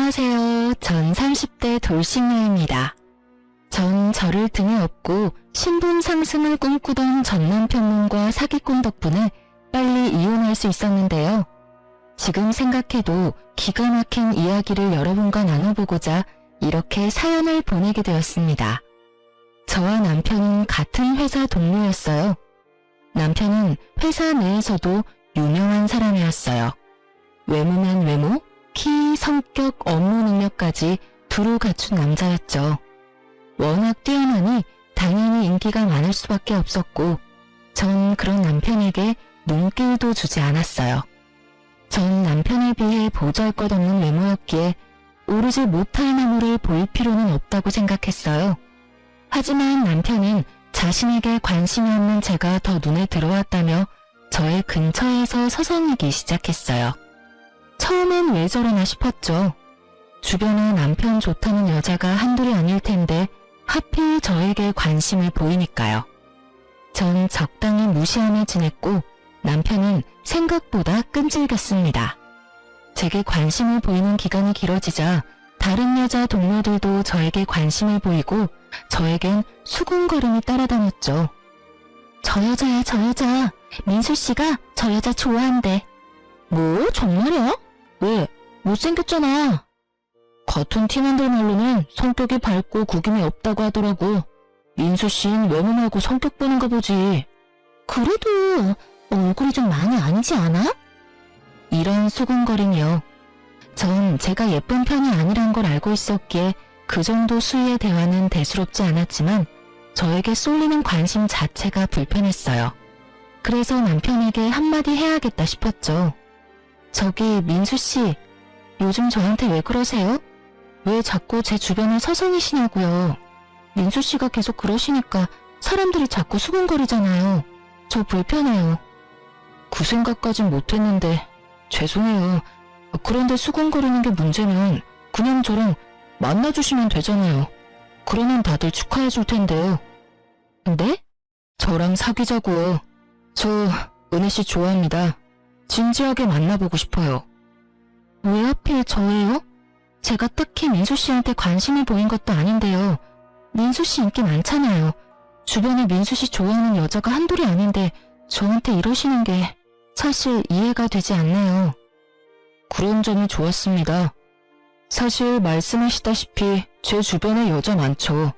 안녕하세요. 전 30대 돌싱녀입니다. 전 저를 등에 업고 신분 상승을 꿈꾸던 전 남편분과 사기꾼 덕분에 빨리 이혼할 수 있었는데요. 지금 생각해도 기가 막힌 이야기를 여러분과 나눠보고자 이렇게 사연을 보내게 되었습니다. 저와 남편은 같은 회사 동료였어요. 남편은 회사 내에서도 유명한 사람이었어요. 외모면 외모, 키, 성격, 업무 능력까지 두루 갖춘 남자였죠. 워낙 뛰어나니 당연히 인기가 많을 수밖에 없었고 전 그런 남편에게 눈길도 주지 않았어요. 전 남편에 비해 보잘것없는 외모였기에 오르지 못할 나무를 볼 필요는 없다고 생각했어요. 하지만 남편은 자신에게 관심이 없는 제가 더 눈에 들어왔다며 저의 근처에서 서성이기 시작했어요. 처음엔 왜 저러나 싶었죠. 주변에 남편 좋다는 여자가 한둘이 아닐 텐데 하필 저에게 관심을 보이니까요. 전 적당히 무시하며 지냈고 남편은 생각보다 끈질겼습니다. 제게 관심을 보이는 기간이 길어지자 다른 여자 동료들도 저에게 관심을 보이고 저에겐 수군거림이 따라다녔죠. 저 여자야, 저 여자. 민수씨가 저 여자 좋아한대. 뭐? 정말이야? 왜? 못생겼잖아. 같은 팀원들 말로는 성격이 밝고 구김이 없다고 하더라고. 민수씨는 외모 말고 성격 보는가 보지. 그래도 얼굴이 좀 많이 아니지 않아? 이런 수군거림이요. 전 제가 예쁜 편이 아니란 걸 알고 있었기에 그 정도 수위의 대화는 대수롭지 않았지만 저에게 쏠리는 관심 자체가 불편했어요. 그래서 남편에게 한마디 해야겠다 싶었죠. 저기 민수씨, 요즘 저한테 왜 그러세요? 왜 자꾸 제 주변을 서성이시냐고요. 민수씨가 계속 그러시니까 사람들이 자꾸 수군거리잖아요. 저 불편해요. 그 생각까진 못했는데 죄송해요. 그런데 수군거리는 게 문제면 그냥 저랑 만나주시면 되잖아요. 그러면 다들 축하해줄 텐데요. 네? 저랑 사귀자고요. 저 은혜씨 좋아합니다. 진지하게 만나보고 싶어요. 왜 하필 저예요? 제가 딱히 민수씨한테 관심을 보인 것도 아닌데요. 민수씨 인기 많잖아요. 주변에 민수씨 좋아하는 여자가 한둘이 아닌데 저한테 이러시는 게 사실 이해가 되지 않네요. 그런 점이 좋았습니다. 사실 말씀하시다시피 제 주변에 여자 많죠.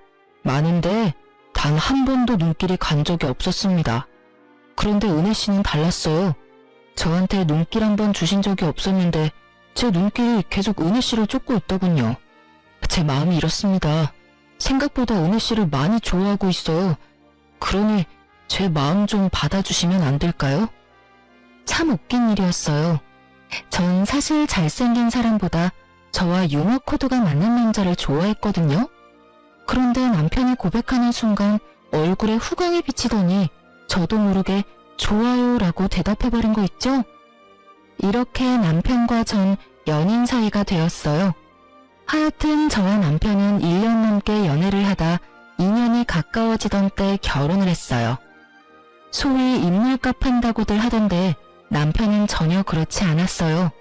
많은데 단 한 번도 눈길이 간 적이 없었습니다. 그런데 은혜씨는 달랐어요. 저한테 눈길 한 번 주신 적이 없었는데 제 눈길이 계속 은혜씨를 쫓고 있더군요. 제 마음이 이렇습니다. 생각보다 은혜씨를 많이 좋아하고 있어요. 그러니 제 마음 좀 받아주시면 안 될까요? 참 웃긴 일이었어요. 전 사실 잘생긴 사람보다 저와 유머 코드가 맞는 남자를 좋아했거든요. 그런데 남편이 고백하는 순간 얼굴에 후광이 비치더니 저도 모르게 좋아요라고 대답해버린 거 있죠? 이렇게 남편과 전 연인 사이가 되었어요. 하여튼 저와 남편은 1년 넘게 연애를 하다 2년이 가까워지던 때 결혼을 했어요. 소위 인물값 한다고들 하던데 남편은 전혀 그렇지 않았어요.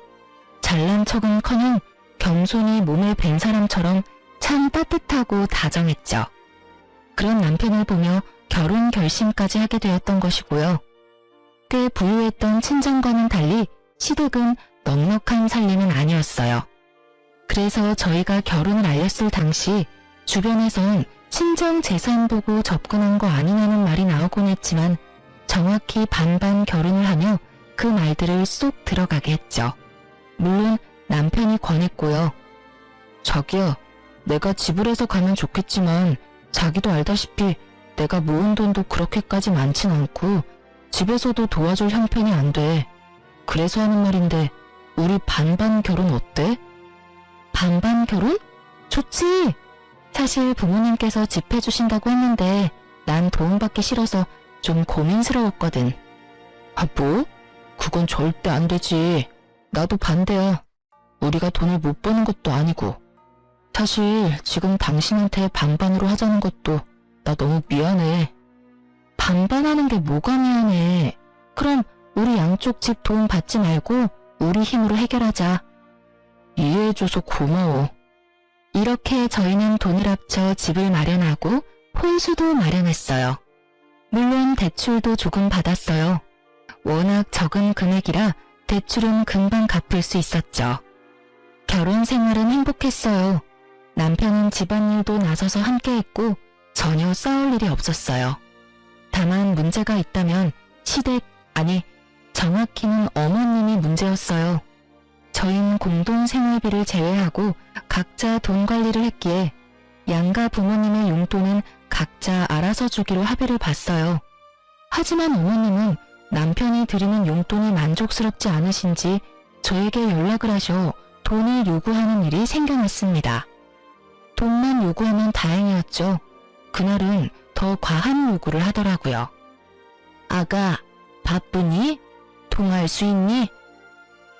잘난 척은커녕 겸손히 몸에 밴 사람처럼 참 따뜻하고 다정했죠. 그런 남편을 보며 결혼 결심까지 하게 되었던 것이고요. 꽤 부유했던 친정과는 달리 시댁은 넉넉한 살림은 아니었어요. 그래서 저희가 결혼을 알렸을 당시 주변에선 친정 재산 보고 접근한 거 아니냐는 말이 나오곤 했지만 정확히 반반 결혼을 하며 그 말들을 쏙 들어가게 했죠. 물론 남편이 권했고요. 자기야, 내가 지불해서 가면 좋겠지만 자기도 알다시피 내가 모은 돈도 그렇게까지 많진 않고 집에서도 도와줄 형편이 안 돼. 그래서 하는 말인데 우리 반반 결혼 어때? 반반 결혼? 좋지. 사실 부모님께서 집 해주신다고 했는데 난 도움받기 싫어서 좀 고민스러웠거든. 아 뭐? 그건 절대 안 되지. 나도 반대야. 우리가 돈을 못 버는 것도 아니고. 사실 지금 당신한테 반반으로 하자는 것도 나 너무 미안해. 반반하는 게 뭐가 미안해. 그럼 우리 양쪽 집 도움 받지 말고 우리 힘으로 해결하자. 이해해줘서 고마워. 이렇게 저희는 돈을 합쳐 집을 마련하고 혼수도 마련했어요. 물론 대출도 조금 받았어요. 워낙 적은 금액이라 대출은 금방 갚을 수 있었죠. 결혼 생활은 행복했어요. 남편은 집안일도 나서서 함께했고 전혀 싸울 일이 없었어요. 다만 문제가 있다면 정확히는 어머님이 문제였어요. 저희는 공동 생활비를 제외하고 각자 돈 관리를 했기에 양가 부모님의 용돈은 각자 알아서 주기로 합의를 봤어요. 하지만 어머님은 남편이 드리는 용돈이 만족스럽지 않으신지 저에게 연락을 하셔 돈을 요구하는 일이 생겨났습니다. 돈만 요구하면 다행이었죠. 그날은 더 과한 요구를 하더라고요. 아가, 바쁘니? 통화할 수 있니?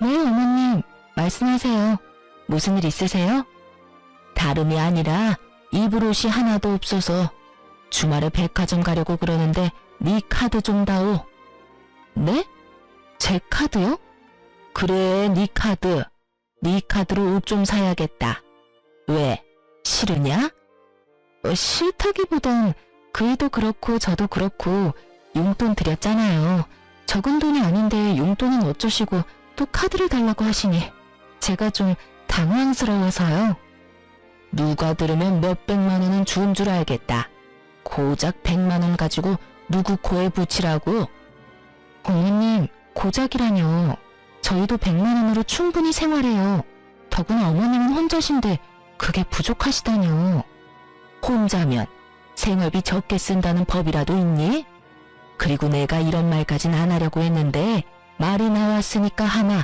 네, 어머님. 말씀하세요. 무슨 일 있으세요? 다름이 아니라 입을 옷이 하나도 없어서 주말에 백화점 가려고 그러는데 네 카드 좀 다오. 네? 제 카드요? 그래, 네 카드. 네 카드로 옷 좀 사야겠다. 왜? 싫으냐? 싫다기보단 그이도 그렇고 저도 그렇고 용돈 드렸잖아요. 적은 돈이 아닌데 용돈은 어쩌시고 또 카드를 달라고 하시니 제가 좀 당황스러워서요. 누가 들으면 몇백만 원은 준 줄 알겠다. 고작 100만 원 가지고 누구 코에 붙이라고? 어머님, 고작이라뇨. 저희도 100만 원으로 충분히 생활해요. 더구나 어머님은 혼자신데 그게 부족하시다뇨. 혼자면 생활비 적게 쓴다는 법이라도 있니? 그리고 내가 이런 말까진 안 하려고 했는데 말이 나왔으니까 하마.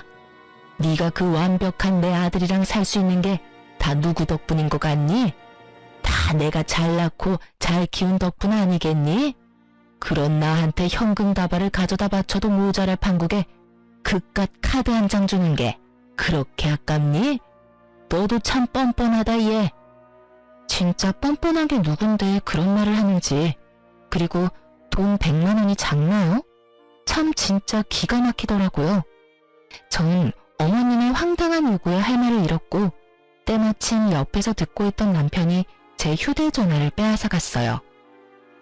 네가 그 완벽한 내 아들이랑 살 수 있는 게 다 누구 덕분인 것 같니? 다 내가 잘 낳고 잘 키운 덕분 아니겠니? 그런 나한테 현금 다발을 가져다 바쳐도 모자랄 판국에 그깟 카드 한 장 주는 게 그렇게 아깝니? 너도 참 뻔뻔하다 얘. 진짜 뻔뻔한 게 누군데 그런 말을 하는지. 그리고 돈 100만 원이 작나요? 참 진짜 기가 막히더라고요. 전 어머님의 황당한 요구에 할 말을 잃었고 때마침 옆에서 듣고 있던 남편이 제 휴대전화를 빼앗아 갔어요.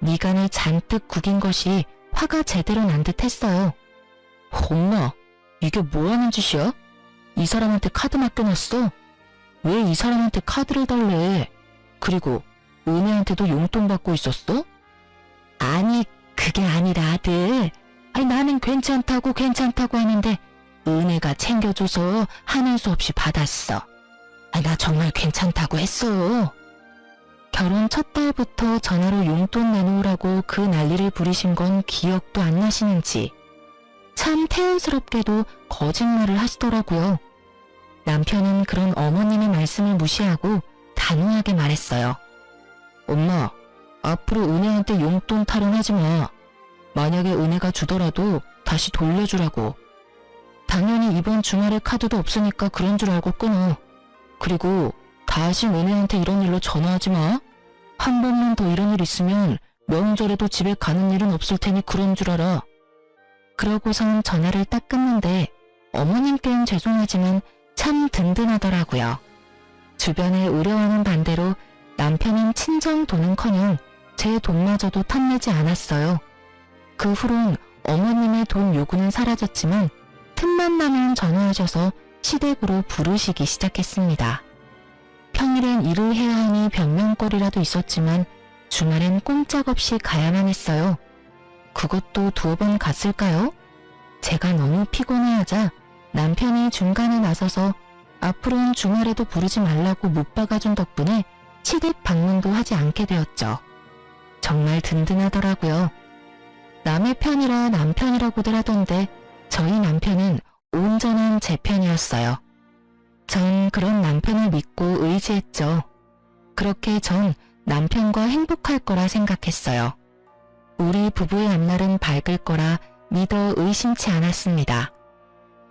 미간을 잔뜩 구긴 것이 화가 제대로 난 듯 했어요. 엄마, 이게 뭐하는 짓이야? 이 사람한테 카드 맡겨놨어? 왜 이 사람한테 카드를 달래? 그리고 은혜한테도 용돈 받고 있었어? 아니, 그게 아니라 아들. 나는 괜찮다고 하는데 은혜가 챙겨줘서 하는 수 없이 받았어. 나 정말 괜찮다고 했어. 결혼 첫 달부터 전화로 용돈 내놓으라고 그 난리를 부리신 건 기억도 안 나시는지 참 태연스럽게도 거짓말을 하시더라고요. 남편은 그런 어머님의 말씀을 무시하고 단호하게 말했어요. 엄마, 앞으로 은혜한테 용돈 타령하지 마. 만약에 은혜가 주더라도 다시 돌려주라고. 당연히 이번 주말에 카드도 없으니까 그런 줄 알고 끊어. 그리고 다시 은혜한테 이런 일로 전화하지 마. 한 번만 더 이런 일 있으면 명절에도 집에 가는 일은 없을 테니 그런 줄 알아. 그러고선 전화를 딱 끊는데 어머님께는 죄송하지만 참 든든하더라고요. 주변에 의뢰와는 반대로 남편은 친정 돈은커녕 제 돈마저도 탐내지 않았어요. 그 후론 어머님의 돈 요구는 사라졌지만 틈만 나면 전화하셔서 시댁으로 부르시기 시작했습니다. 평일엔 일을 해야 하니 변명거리라도 있었지만 주말엔 꼼짝없이 가야만 했어요. 그것도 2번 갔을까요? 제가 너무 피곤해하자 남편이 중간에 나서서 앞으로는 주말에도 부르지 말라고 못 박아준 덕분에 시댁 방문도 하지 않게 되었죠. 정말 든든하더라고요. 남의 편이라 남편이라고들 하던데 저희 남편은 온전한 제 편이었어요. 전 그런 남편을 믿고 의지했죠. 그렇게 전 남편과 행복할 거라 생각했어요. 우리 부부의 앞날은 밝을 거라 믿어 의심치 않았습니다.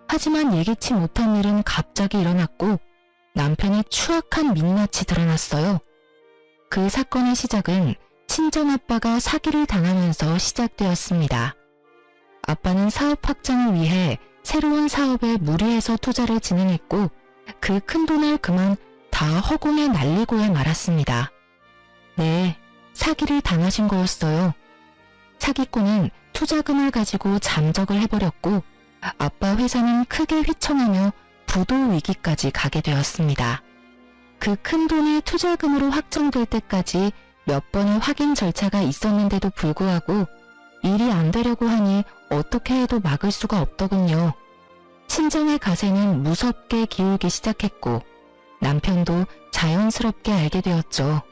하지만 예기치 못한 일은 갑자기 일어났고 남편의 추악한 민낯이 드러났어요. 그 사건의 시작은 친정아빠가 사기를 당하면서 시작되었습니다. 아빠는 사업 확장을 위해 새로운 사업에 무리해서 투자를 진행했고 그 큰돈을 그만 다 허공에 날리고야 말았습니다. 네, 사기를 당하신 거였어요. 사기꾼은 투자금을 가지고 잠적을 해버렸고 아빠 회사는 크게 휘청하며 부도 위기까지 가게 되었습니다. 그 큰돈이 투자금으로 확정될 때까지 몇 번의 확인 절차가 있었는데도 불구하고 일이 안 되려고 하니 어떻게 해도 막을 수가 없더군요. 친정의 가세는 무섭게 기울기 시작했고 남편도 자연스럽게 알게 되었죠.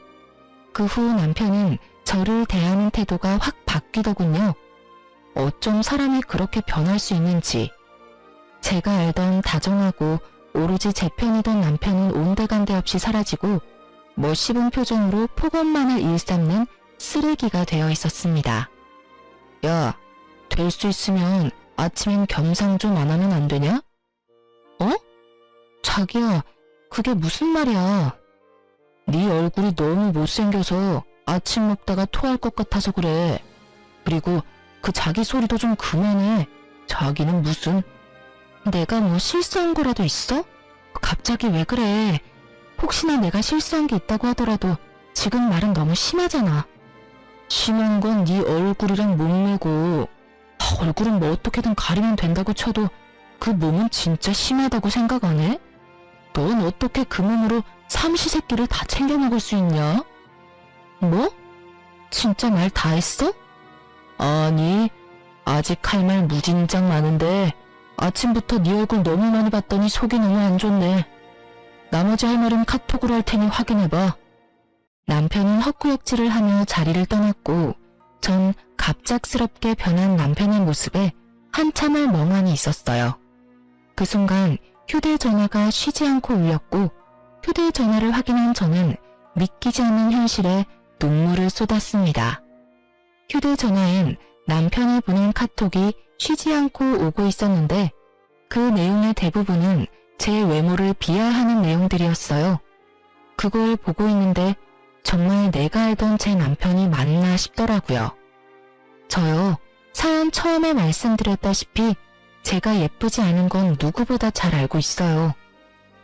그 후 남편은 저를 대하는 태도가 확 바뀌더군요. 어쩜 사람이 그렇게 변할 수 있는지. 제가 알던 다정하고 오로지 제 편이던 남편은 온데간데 없이 사라지고 멋씹은 표정으로 폭언만을 일삼는 쓰레기가 되어 있었습니다. 야, 될 수 있으면 아침엔 겸상 좀 안 하면 안 되냐? 어? 자기야, 그게 무슨 말이야. 네 얼굴이 너무 못생겨서 아침 먹다가 토할 것 같아서 그래. 그리고 그 자기 소리도 좀 그만해. 자기는 무슨... 내가 뭐 실수한 거라도 있어? 갑자기 왜 그래? 혹시나 내가 실수한 게 있다고 하더라도 지금 말은 너무 심하잖아. 심한 건 네 얼굴이랑 몸매고 얼굴은 뭐 어떻게든 가리면 된다고 쳐도 그 몸은 진짜 심하다고 생각 안 해? 넌 어떻게 그 몸으로 삼시세끼를 다 챙겨 먹을 수 있냐? 뭐? 진짜 말 다 했어? 아니, 아직 할 말 무진장 많은데 아침부터 네 얼굴 너무 많이 봤더니 속이 너무 안 좋네. 나머지 할 말은 카톡으로 할 테니 확인해봐. 남편은 헛구역질을 하며 자리를 떠났고 전 갑작스럽게 변한 남편의 모습에 한참을 멍하니 있었어요. 그 순간 휴대전화가 쉬지 않고 울렸고 휴대전화를 확인한 저는 믿기지 않는 현실에 눈물을 쏟았습니다. 휴대전화엔 남편이 보낸 카톡이 쉬지 않고 오고 있었는데 그 내용의 대부분은 제 외모를 비하하는 내용들이었어요. 그걸 보고 있는데 정말 내가 알던 제 남편이 맞나 싶더라고요. 저요, 사연 처음에 말씀드렸다시피 제가 예쁘지 않은 건 누구보다 잘 알고 있어요.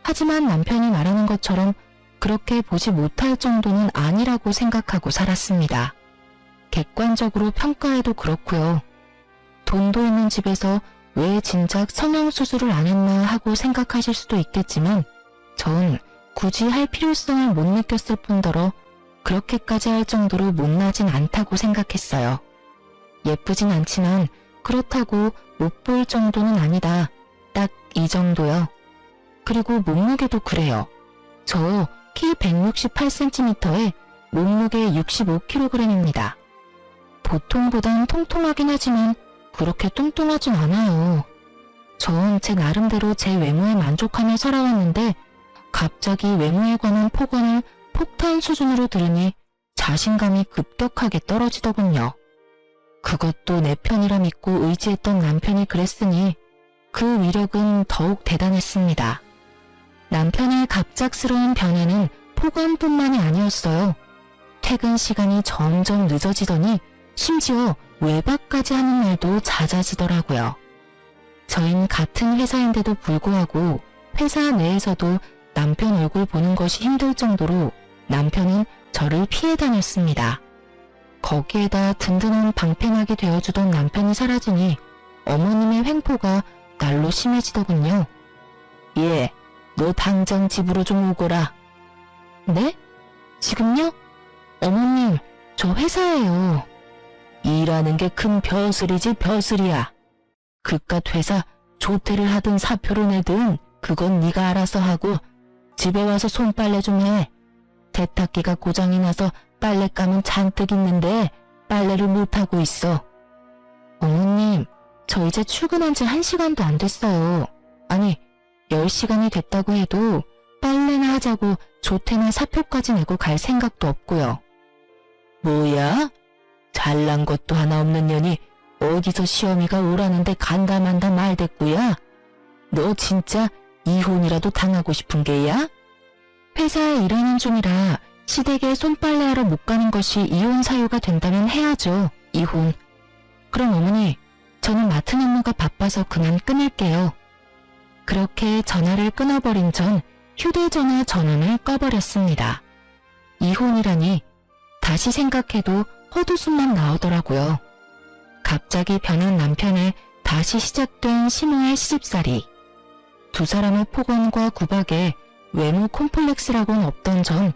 하지만 남편이 말하는 것처럼 그렇게 보지 못할 정도는 아니라고 생각하고 살았습니다. 객관적으로 평가해도 그렇고요. 돈도 있는 집에서 왜 진작 성형수술을 안 했나 하고 생각하실 수도 있겠지만 전 굳이 할 필요성을 못 느꼈을 뿐더러 그렇게까지 할 정도로 못나진 않다고 생각했어요. 예쁘진 않지만 그렇다고 못 볼 정도는 아니다. 딱 이 정도요. 그리고 몸무게도 그래요. 저 키 168cm에 몸무게 65kg입니다. 보통보단 통통하긴 하지만 그렇게 뚱뚱하진 않아요. 전 제 나름대로 제 외모에 만족하며 살아왔는데 갑자기 외모에 관한 폭언을 폭탄 수준으로 들으니 자신감이 급격하게 떨어지더군요. 그것도 내 편이라 믿고 의지했던 남편이 그랬으니 그 위력은 더욱 대단했습니다. 남편의 갑작스러운 변화는 폭언뿐만이 아니었어요. 퇴근 시간이 점점 늦어지더니 심지어 외박까지 하는 날도 잦아지더라고요. 저흰 같은 회사인데도 불구하고 회사 내에서도 남편 얼굴 보는 것이 힘들 정도로 남편은 저를 피해 다녔습니다. 거기에다 든든한 방패막이 되어주던 남편이 사라지니 어머님의 횡포가 날로 심해지더군요. 예, 너 당장 집으로 좀 오거라. 네? 지금요? 어머님, 저 회사예요. 일하는 게 큰 벼슬이지 벼슬이야. 그깟 회사 조퇴를 하든 사표를 내든 그건 네가 알아서 하고 집에 와서 손빨래 좀 해. 세탁기가 고장이 나서 빨랫감은 잔뜩 있는데 빨래를 못하고 있어. 어머님, 저 이제 출근한 지 1시간도 안 됐어요. 아니, 10시간이 됐다고 해도 빨래나 하자고 조퇴나 사표까지 내고 갈 생각도 없고요. 뭐야? 잘난 것도 하나 없는 년이 어디서 시어미가 오라는데 간다만다 말대꾸야? 너 진짜 이혼이라도 당하고 싶은 게야? 회사에 일하는 중이라 시댁에 손빨래하러 못 가는 것이 이혼 사유가 된다면 해야죠. 이혼. 그럼 어머니, 저는 맡은 업무가 바빠서 그만 끊을게요. 그렇게 전화를 끊어버린 전 휴대전화 전원을 꺼버렸습니다. 이혼이라니 다시 생각해도 헛웃음만 나오더라고요. 갑자기 변한 남편의 다시 시작된 신호의 시집살이. 두 사람의 폭언과 구박에 외모 콤플렉스라고는 없던 전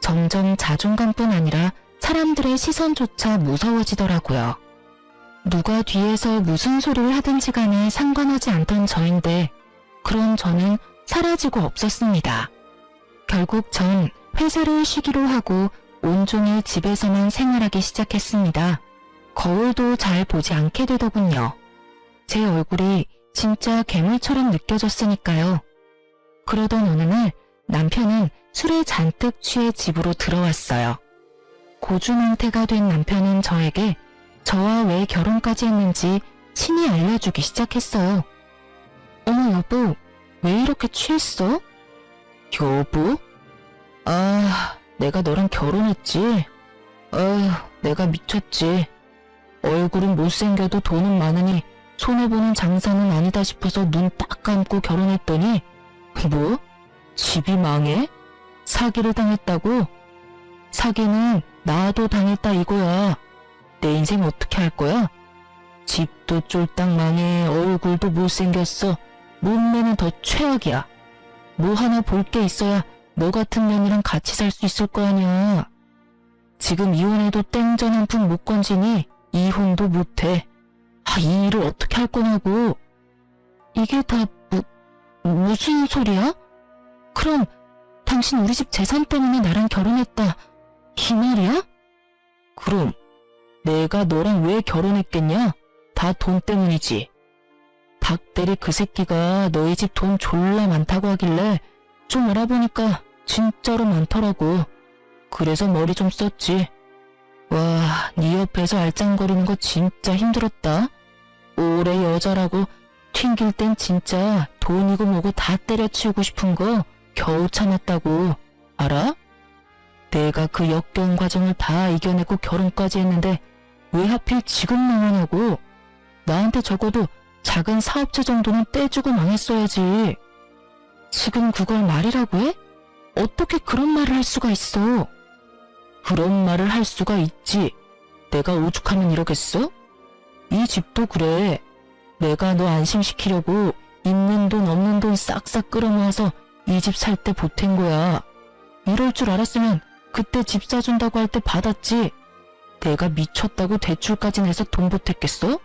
점점 자존감뿐 아니라 사람들의 시선조차 무서워지더라고요. 누가 뒤에서 무슨 소리를 하든지 간에 상관하지 않던 저인데 그런 저는 사라지고 없었습니다. 결국 전 회사를 쉬기로 하고 온종일 집에서만 생활하기 시작했습니다. 거울도 잘 보지 않게 되더군요. 제 얼굴이 진짜 괴물처럼 느껴졌으니까요. 그러던 어느 날 남편은 술에 잔뜩 취해 집으로 들어왔어요. 고주망태가 된 남편은 저에게 저와 왜 결혼까지 했는지 친히 알려주기 시작했어요. 어머 여보, 왜 이렇게 취했어? 여보? 아, 내가 너랑 결혼했지. 아휴, 내가 미쳤지. 얼굴은 못생겨도 돈은 많으니 손해보는 장사는 아니다 싶어서 눈 딱 감고 결혼했더니 뭐? 집이 망해? 사기를 당했다고? 사기는 나도 당했다 이거야. 내 인생 어떻게 할 거야? 집도 쫄딱 망해, 얼굴도 못생겼어. 몸매는 더 최악이야. 뭐 하나 볼 게 있어야 너 같은 년이랑 같이 살 수 있을 거 아니야. 지금 이혼해도 땡전 한 푼 못 건지니 이혼도 못해. 아, 이 일을 어떻게 할 거냐고. 이게 다 무슨 소리야? 그럼 당신 우리 집 재산 때문에 나랑 결혼했다, 이 말이야? 그럼 내가 너랑 왜 결혼했겠냐? 다 돈 때문이지. 박대리 그 새끼가 너희 집 돈 졸라 많다고 하길래 좀 알아보니까 진짜로 많더라고. 그래서 머리 좀 썼지. 와, 네 옆에서 알짱거리는 거 진짜 힘들었다. 오래 여자라고 튕길 땐 진짜 돈이고 뭐고 다 때려치우고 싶은 거 겨우 참았다고. 알아? 내가 그 역겨운 과정을 다 이겨내고 결혼까지 했는데 왜 하필 지금 망하냐고. 나한테 적어도 작은 사업체 정도는 떼주고 망했어야지. 지금 그걸 말이라고 해? 어떻게 그런 말을 할 수가 있어? 그런 말을 할 수가 있지. 내가 오죽하면 이러겠어? 이 집도 그래. 내가 너 안심시키려고 있는 돈 없는 돈 싹싹 끌어모아서 이 집 살 때 보탠 거야. 이럴 줄 알았으면 그때 집 사준다고 할 때 받았지. 내가 미쳤다고 대출까지 내서 돈 보탰겠어?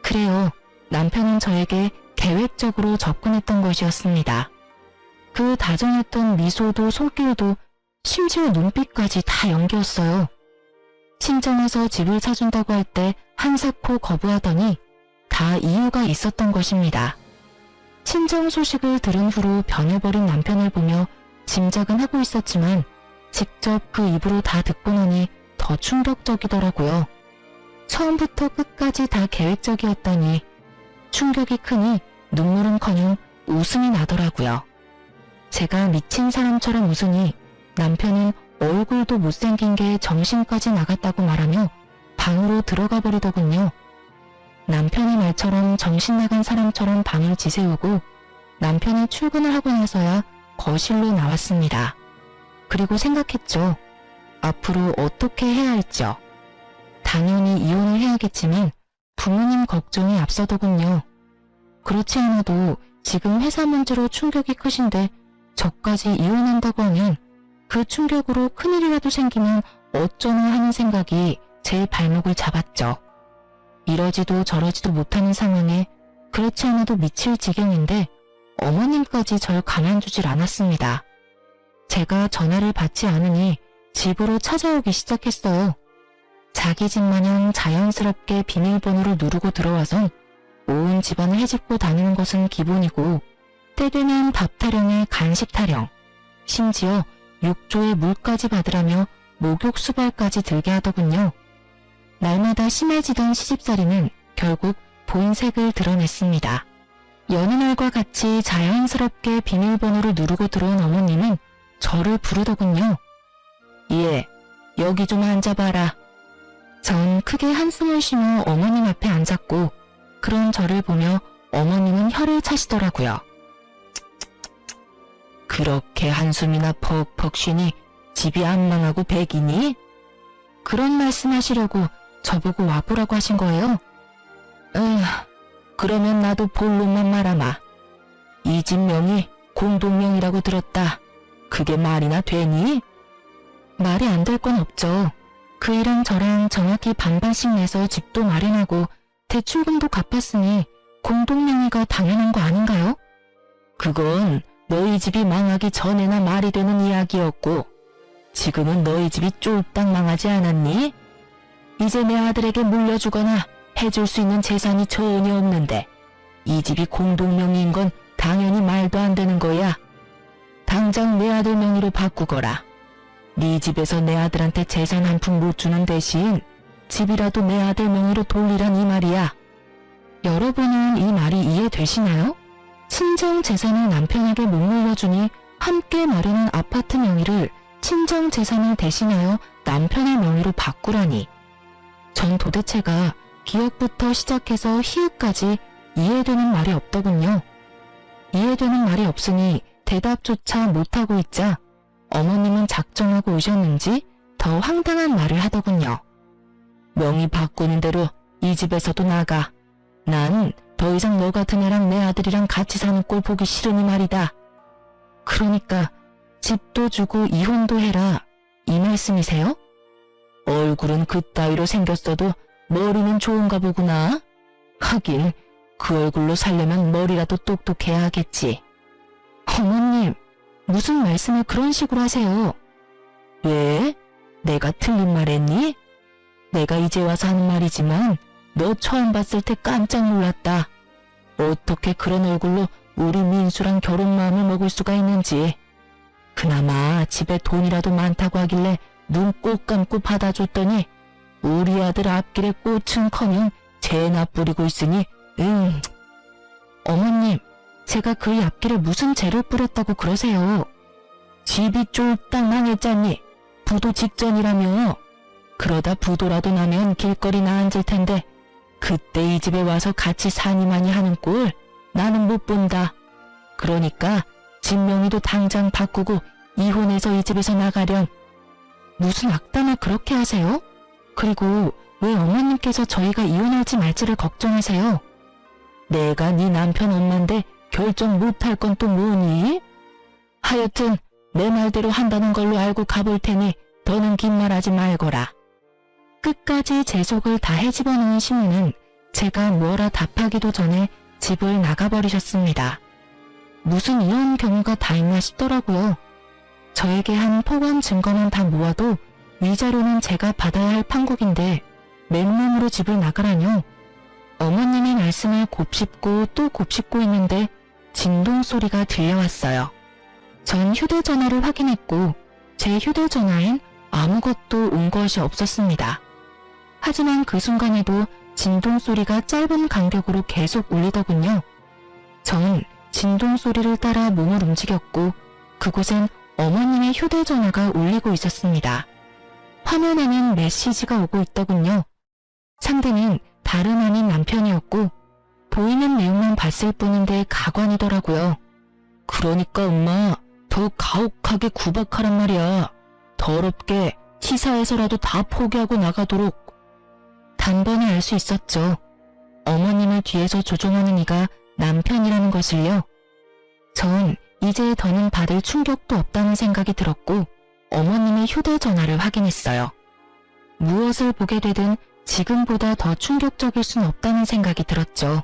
그래요. 남편은 저에게 계획적으로 접근했던 것이었습니다. 그 다정했던 미소도 손길도 심지어 눈빛까지 다 연기였어요. 친정에서 집을 사준다고 할 때 한사코 거부하더니 다 이유가 있었던 것입니다. 친정 소식을 들은 후로 변해버린 남편을 보며 짐작은 하고 있었지만 직접 그 입으로 다 듣고 나니 더 충격적이더라고요. 처음부터 끝까지 다 계획적이었다니 충격이 크니 눈물은커녕 웃음이 나더라고요. 제가 미친 사람처럼 웃으니 남편은 얼굴도 못생긴 게 정신까지 나갔다고 말하며 방으로 들어가 버리더군요. 남편의 말처럼 정신 나간 사람처럼 방을 지새우고 남편이 출근을 하고 나서야 거실로 나왔습니다. 그리고 생각했죠. 앞으로 어떻게 해야 할지요. 당연히 이혼을 해야겠지만 부모님 걱정이 앞서더군요. 그렇지 않아도 지금 회사 문제로 충격이 크신데 저까지 이혼한다고 하면 그 충격으로 큰일이라도 생기면 어쩌나 하는 생각이 제 발목을 잡았죠. 이러지도 저러지도 못하는 상황에 그렇지 않아도 미칠 지경인데 어머님까지 절 가만두질 않았습니다. 제가 전화를 받지 않으니 집으로 찾아오기 시작했어요. 자기 집 마냥 자연스럽게 비밀번호를 누르고 들어와서 온 집안을 헤집고 다니는 것은 기본이고 때 되면 밥 타령에 간식 타령, 심지어 욕조에 물까지 받으라며 목욕 수발까지 들게 하더군요. 날마다 심해지던 시집살이는 결국 본색을 드러냈습니다. 여느 날과 같이 자연스럽게 비밀번호를 누르고 들어온 어머님은 저를 부르더군요. 예, 여기 좀 앉아봐라. 전 크게 한숨을 쉬며 어머님 앞에 앉았고 그런 저를 보며 어머님은 혀를 차시더라고요. 그렇게 한숨이나 퍽퍽 쉬니 집이 안 망하고 백이니? 그런 말씀하시려고 저보고 와보라고 하신 거예요? 그러면 나도 본론만 말하마. 이 집 명이 공동명이라고 들었다. 그게 말이나 되니? 말이 안 될 건 없죠. 그 일랑 저랑 정확히 반반씩 내서 집도 마련하고 대출금도 갚았으니 공동명의가 당연한 거 아닌가요? 그건 너희 집이 망하기 전에나 말이 되는 이야기였고 지금은 너희 집이 쫄딱 망하지 않았니? 이제 내 아들에게 물려주거나 해줄 수 있는 재산이 전혀 없는데 이 집이 공동명의인 건 당연히 말도 안 되는 거야. 당장 내 아들 명의로 바꾸거라. 네 집에서 내 아들한테 재산 한 푼 못 주는 대신 집이라도 내 아들 명의로 돌리란 이 말이야. 여러분은 이 말이 이해되시나요? 친정 재산을 남편에게 못 물려주니 함께 마련한 아파트 명의를 친정 재산을 대신하여 남편의 명의로 바꾸라니. 전 도대체가 기억부터 시작해서 희읍까지 이해되는 말이 없더군요. 이해되는 말이 없으니 대답조차 못하고 있자 어머님은 작정하고 오셨는지 더 황당한 말을 하더군요. 명의 바꾸는 대로 이 집에서도 나가. 난 더 이상 너 같은 애랑 내 아들이랑 같이 사는 꼴 보기 싫으니 말이다. 그러니까 집도 주고 이혼도 해라. 이 말씀이세요? 얼굴은 그따위로 생겼어도 머리는 좋은가 보구나. 하긴 그 얼굴로 살려면 머리라도 똑똑해야 하겠지. 어머님, 무슨 말씀을 그런 식으로 하세요? 왜? 내가 틀린 말 했니? 내가 이제 와서 하는 말이지만 너 처음 봤을 때 깜짝 놀랐다. 어떻게 그런 얼굴로 우리 민수랑 결혼 마음을 먹을 수가 있는지. 그나마 집에 돈이라도 많다고 하길래 눈 꼭 감고 받아줬더니 우리 아들 앞길에 꽃은커녕 재나 뿌리고 있으니 어머님, 제가 그의 앞길에 무슨 재를 뿌렸다고 그러세요? 집이 쫄딱 망했잖니. 부도 직전이라며. 그러다 부도라도 나면 길거리나 앉을 텐데 그때 이 집에 와서 같이 사니마니 하는 꼴 나는 못 본다. 그러니까 집 명의도 당장 바꾸고 이혼해서 이 집에서 나가렴. 무슨 악담을 그렇게 하세요? 그리고 왜 어머님께서 저희가 이혼할지 말지를 걱정하세요? 내가 네 남편 엄마인데 결정 못할 건 또 뭐니? 하여튼 내 말대로 한다는 걸로 알고 가볼 테니 더는 긴 말하지 말거라. 끝까지 제 속을 다 헤집어놓은 시민은 제가 뭐라 답하기도 전에 집을 나가버리셨습니다. 무슨 이런 경우가 다 있나 싶더라고요. 저에게 한 포괄 증거만 다 모아도 위자료는 제가 받아야 할 판국인데 맨몸으로 집을 나가라뇨. 어머님의 말씀을 곱씹고 또 곱씹고 있는데 진동 소리가 들려왔어요. 전 휴대전화를 확인했고 제 휴대전화엔 아무것도 온 것이 없었습니다. 하지만 그 순간에도 진동 소리가 짧은 간격으로 계속 울리더군요. 전 진동 소리를 따라 몸을 움직였고 그곳엔 어머님의 휴대전화가 울리고 있었습니다. 화면에는 메시지가 오고 있더군요. 상대는 다름 아닌 남편이었고 보이는 내용만 봤을 뿐인데 가관이더라고요. 그러니까 엄마, 더 가혹하게 구박하란 말이야. 더럽게 치사해서라도 다 포기하고 나가도록. 단번에 알 수 있었죠. 어머님을 뒤에서 조종하는 이가 남편이라는 것을요. 전 이제 더는 받을 충격도 없다는 생각이 들었고 어머님의 휴대전화를 확인했어요. 무엇을 보게 되든 지금보다 더 충격적일 순 없다는 생각이 들었죠.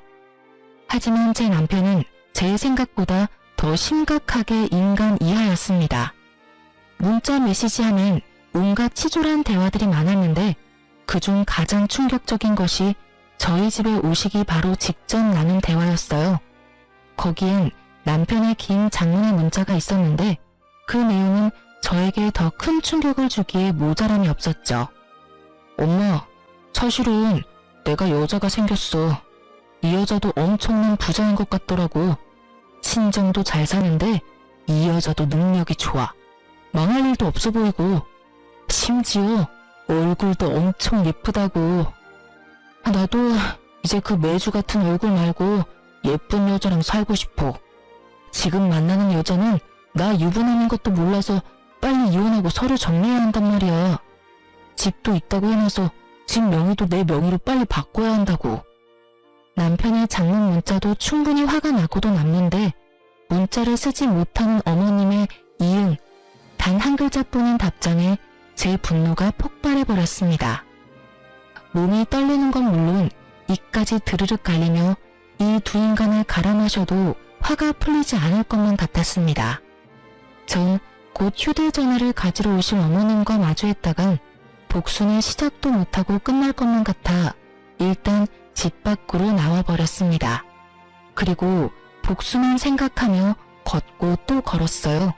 하지만 제 남편은 제 생각보다 더 심각하게 인간 이하였습니다. 문자 메시지 하면 온갖 치졸한 대화들이 많았는데 그중 가장 충격적인 것이 저희 집에 오시기 바로 직전 나눈 대화였어요. 거기엔 남편의 긴 장문의 문자가 있었는데 그 내용은 저에게 더 큰 충격을 주기에 모자람이 없었죠. 엄마, 사실은 내가 여자가 생겼어. 이 여자도 엄청난 부자인 것 같더라고. 친정도 잘 사는데 이 여자도 능력이 좋아. 망할 일도 없어 보이고 심지어 얼굴도 엄청 예쁘다고. 나도 이제 그 매주 같은 얼굴 말고 예쁜 여자랑 살고 싶어. 지금 만나는 여자는 나 유부남인 것도 몰라서 빨리 이혼하고 서류 정리해야 한단 말이야. 집도 있다고 해놔서 집 명의도 내 명의로 빨리 바꿔야 한다고. 남편의 장문 문자도 충분히 화가 나고도 남는데 문자를 쓰지 못하는 어머님의 이응, 단 한 글자뿐인 답장에 제 분노가 폭발해버렸습니다. 몸이 떨리는 건 물론 이까지 드르륵 갈리며 이 두 인간을 갈아 마셔도 화가 풀리지 않을 것만 같았습니다. 전 곧 휴대전화를 가지러 오실 어머님과 마주했다간 복수는 시작도 못하고 끝날 것만 같아 일단 집 밖으로 나와버렸습니다. 그리고 복수만 생각하며 걷고 또 걸었어요.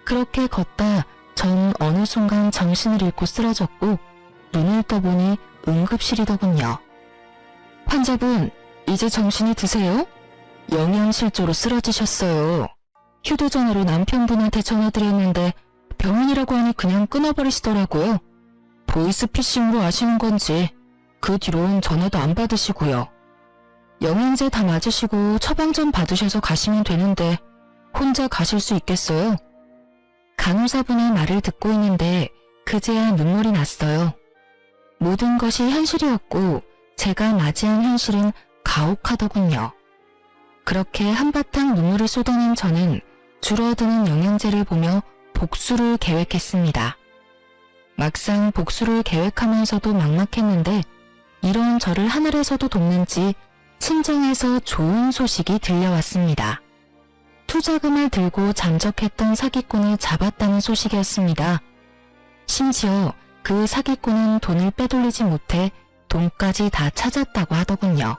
그렇게 걷다 전 어느 순간 정신을 잃고 쓰러졌고 눈을 떠보니 응급실이더군요. 환자분, 이제 정신이 드세요? 영양실조로 쓰러지셨어요. 휴대전화로 남편분한테 전화드렸는데 병원이라고 하니 그냥 끊어버리시더라고요. 보이스피싱으로 아시는 건지 그 뒤로는 전화도 안 받으시고요. 영양제 다 맞으시고 처방 좀 받으셔서 가시면 되는데 혼자 가실 수 있겠어요? 간호사분의 말을 듣고 있는데 그제야 눈물이 났어요. 모든 것이 현실이었고 제가 맞이한 현실은 가혹하더군요. 그렇게 한바탕 눈물을 쏟아낸 저는 줄어드는 영양제를 보며 복수를 계획했습니다. 막상 복수를 계획하면서도 막막했는데 이런 저를 하늘에서도 돕는지 친정에서 좋은 소식이 들려왔습니다. 투자금을 들고 잠적했던 사기꾼을 잡았다는 소식이었습니다. 심지어 그 사기꾼은 돈을 빼돌리지 못해 돈까지 다 찾았다고 하더군요.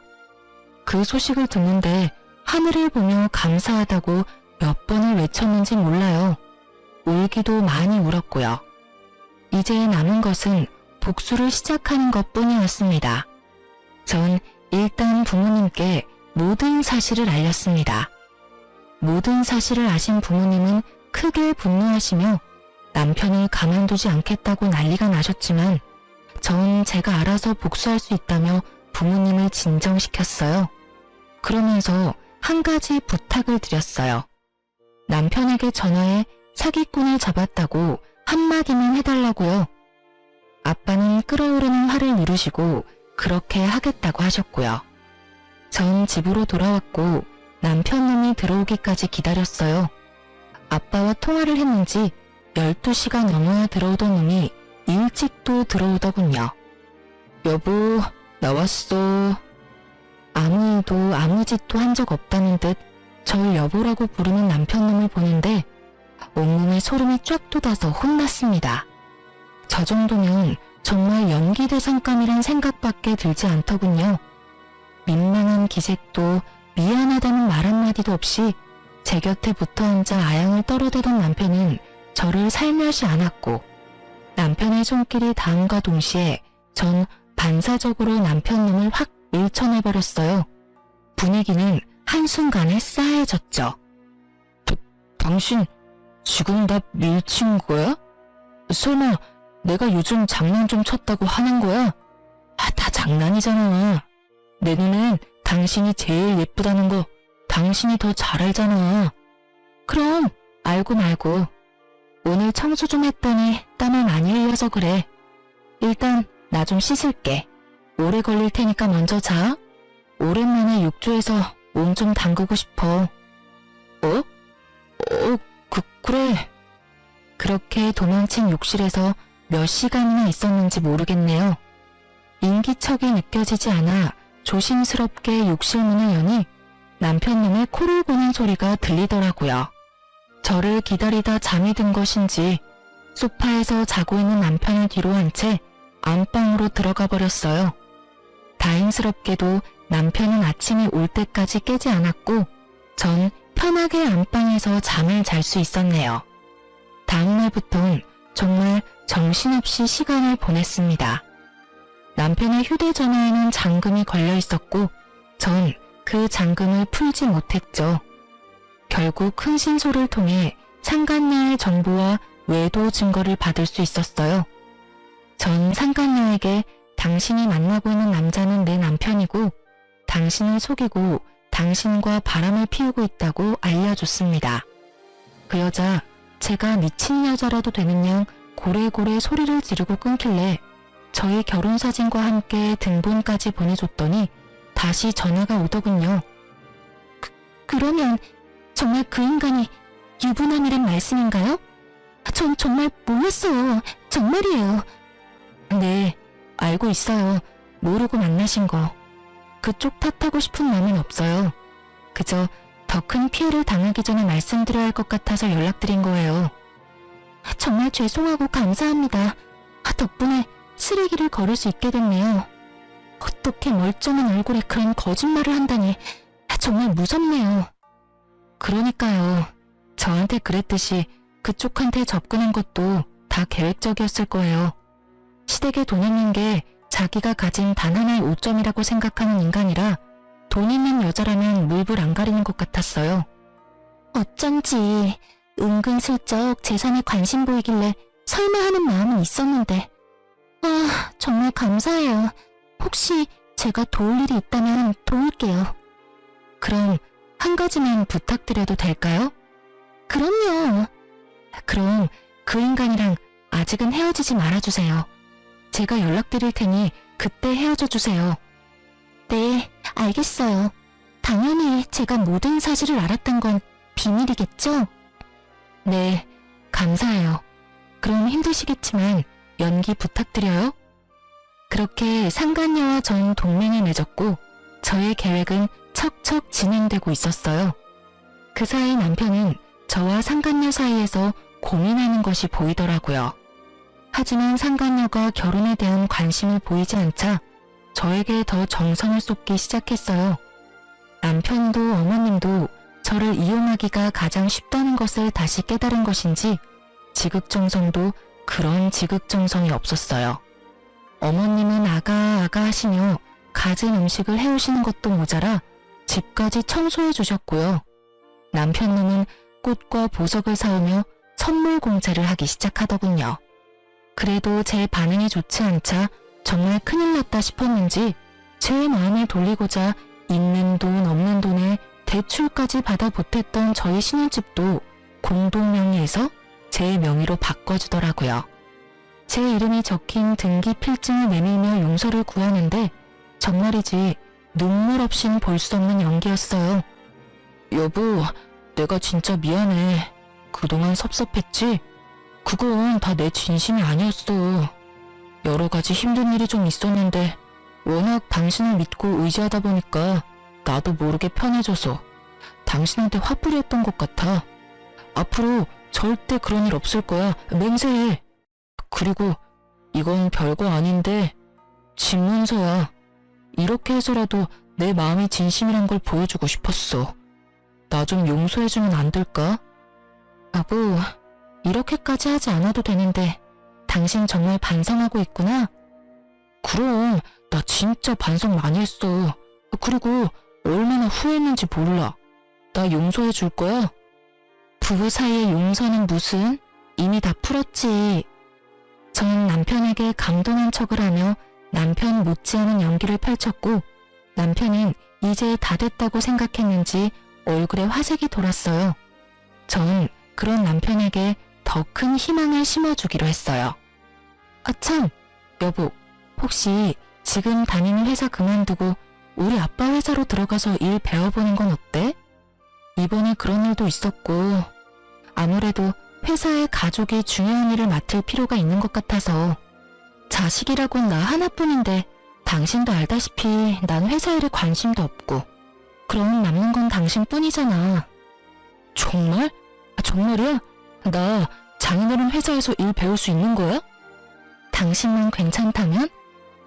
그 소식을 듣는데 하늘을 보며 감사하다고 몇 번을 외쳤는지 몰라요. 울기도 많이 울었고요. 이제 남은 것은 복수를 시작하는 것뿐이었습니다. 전 일단 부모님께 모든 사실을 알렸습니다. 모든 사실을 아신 부모님은 크게 분노하시며 남편을 가만두지 않겠다고 난리가 나셨지만 전 제가 알아서 복수할 수 있다며 부모님을 진정시켰어요. 그러면서 한 가지 부탁을 드렸어요. 남편에게 전화해 사기꾼을 잡았다고 한마디만 해달라고요. 아빠는 끓어오르는 화를 누르시고 그렇게 하겠다고 하셨고요. 전 집으로 돌아왔고 남편 놈이 들어오기까지 기다렸어요. 아빠와 통화를 했는지 12시가 넘어야 들어오던 놈이 일찍도 들어오더군요. 여보, 나왔어. 아무 일도 아무 짓도 한 적 없다는 듯 절 여보라고 부르는 남편 놈을 보는데 온몸에 소름이 쫙 돋아서 혼났습니다. 저 정도면 정말 연기 대상감이란 생각밖에 들지 않더군요. 민망한 기색도 미안하다는 말 한마디도 없이 제 곁에 붙어 앉아 아양을 떨어대던 남편은 저를 살며시 안았고 남편의 손길이 닿음과 동시에 전 반사적으로 남편 놈을 확 밀쳐내버렸어요. 분위기는 한순간에 싸해졌죠. 당신 지금 나 밀친 거야? 설마 내가 요즘 장난 좀 쳤다고 하는 거야? 다 장난이잖아. 내 눈엔 당신이 제일 예쁘다는 거 당신이 더 잘 알잖아. 그럼 알고 말고. 오늘 청소 좀 했더니 땀을 많이 흘려서 그래. 일단 나 좀 씻을게. 오래 걸릴 테니까 먼저 자. 오랜만에 욕조에서 몸 좀 담그고 싶어. 그래. 그렇게 도망친 욕실에서 몇 시간이나 있었는지 모르겠네요. 인기척이 느껴지지 않아 조심스럽게 욕실 문을 여니 남편놈의 코를 고는 소리가 들리더라고요. 저를 기다리다 잠이 든 것인지 소파에서 자고 있는 남편을 뒤로 한 채 안방으로 들어가 버렸어요. 다행스럽게도 남편은 아침이 올 때까지 깨지 않았고 전 편하게 안방에서 잠을 잘 수 있었네요. 다음날부턴 정말 정신없이 시간을 보냈습니다. 남편의 휴대전화에는 잠금이 걸려 있었고 전 그 잠금을 풀지 못했죠. 결국 흥신소를 통해 상간녀의 정보와 외도 증거를 받을 수 있었어요. 전 상간녀에게 당신이 만나고 있는 남자는 내 남편이고 당신을 속이고 당신과 바람을 피우고 있다고 알려줬습니다. 그 여자 제가 미친 여자라도 되는 양 고래고래 소리를 지르고 끊길래 저희 결혼사진과 함께 등본까지 보내줬더니 다시 전화가 오더군요. 그러면 정말 그 인간이 유부남이란 말씀인가요? 전 정말 몰랐어요. 정말이에요. 네, 알고 있어요. 모르고 만나신 거. 그쪽 탓하고 싶은 마음은 없어요. 그저 더 큰 피해를 당하기 전에 말씀드려야 할 것 같아서 연락드린 거예요. 정말 죄송하고 감사합니다. 덕분에 쓰레기를 걸을 수 있게 됐네요. 어떻게 멀쩡한 얼굴에 그런 거짓말을 한다니 정말 무섭네요. 그러니까요. 저한테 그랬듯이 그쪽한테 접근한 것도 다 계획적이었을 거예요. 시댁에 돈 있는 게 자기가 가진 단 하나의 오점이라고 생각하는 인간이라 돈 있는 여자라면 물불 안 가리는 것 같았어요. 어쩐지 은근슬쩍 재산에 관심 보이길래 설마 하는 마음은 있었는데 정말 감사해요. 혹시 제가 도울 일이 있다면 도울게요. 그럼 한 가지만 부탁드려도 될까요? 그럼요. 그럼 그 인간이랑 아직은 헤어지지 말아주세요. 제가 연락드릴 테니 그때 헤어져 주세요. 네, 알겠어요. 당연히 제가 모든 사실을 알았던 건 비밀이겠죠? 네, 감사해요. 그럼 힘드시겠지만 연기 부탁드려요. 그렇게 상간녀와 전 동맹을 맺었고 저의 계획은 척척 진행되고 있었어요. 그 사이 남편은 저와 상간녀 사이에서 고민하는 것이 보이더라고요. 하지만 상간녀가 결혼에 대한 관심을 보이지 않자 저에게 더 정성을 쏟기 시작했어요. 남편도 어머님도 저를 이용하기가 가장 쉽다는 것을 다시 깨달은 것인지 지극정성도 그런 지극정성이 없었어요. 어머님은 아가 하시며 갖은 음식을 해오시는 것도 모자라 집까지 청소해 주셨고요. 남편놈은 꽃과 보석을 사오며 선물 공차를 하기 시작하더군요. 그래도 제 반응이 좋지 않자 정말 큰일 났다 싶었는지 제 마음을 돌리고자 있는 돈 없는 돈에 대출까지 받아 보탰던 저희 신혼집도 공동명의에서 제 명의로 바꿔주더라고요. 제 이름이 적힌 등기 필증을 내밀며 용서를 구하는데 정말이지 눈물 없인 볼 수 없는 연기였어요. 여보, 내가 진짜 미안해. 그동안 섭섭했지? 그건 다 내 진심이 아니었어. 여러 가지 힘든 일이 좀 있었는데 워낙 당신을 믿고 의지하다 보니까 나도 모르게 편해져서 당신한테 화풀이했던 것 같아. 앞으로 절대 그런 일 없을 거야. 맹세해. 그리고 이건 별거 아닌데 집문서야. 이렇게 해서라도 내 마음이 진심이란 걸 보여주고 싶었어. 나 좀 용서해주면 안 될까? 여보, 이렇게까지 하지 않아도 되는데 당신 정말 반성하고 있구나? 그럼 나 진짜 반성 많이 했어. 그리고 얼마나 후회했는지 몰라. 나 용서해 줄 거야? 부부 사이의 용서는 무슨? 이미 다 풀었지. 전 남편에게 감동한 척을 하며 남편 못지않은 연기를 펼쳤고 남편은 이제 다 됐다고 생각했는지 얼굴에 화색이 돌았어요. 전 그런 남편에게 더 큰 희망을 심어주기로 했어요. 참, 여보, 혹시 지금 다니는 회사 그만두고 우리 아빠 회사로 들어가서 일 배워보는 건 어때? 이번에 그런 일도 있었고 아무래도 회사의 가족이 중요한 일을 맡을 필요가 있는 것 같아서. 자식이라곤 나 하나뿐인데 당신도 알다시피 난 회사 일에 관심도 없고 그럼 남는 건 당신뿐이잖아. 정말? 정말이야? 나 장인어른 회사에서 일 배울 수 있는 거야? 당신만 괜찮다면?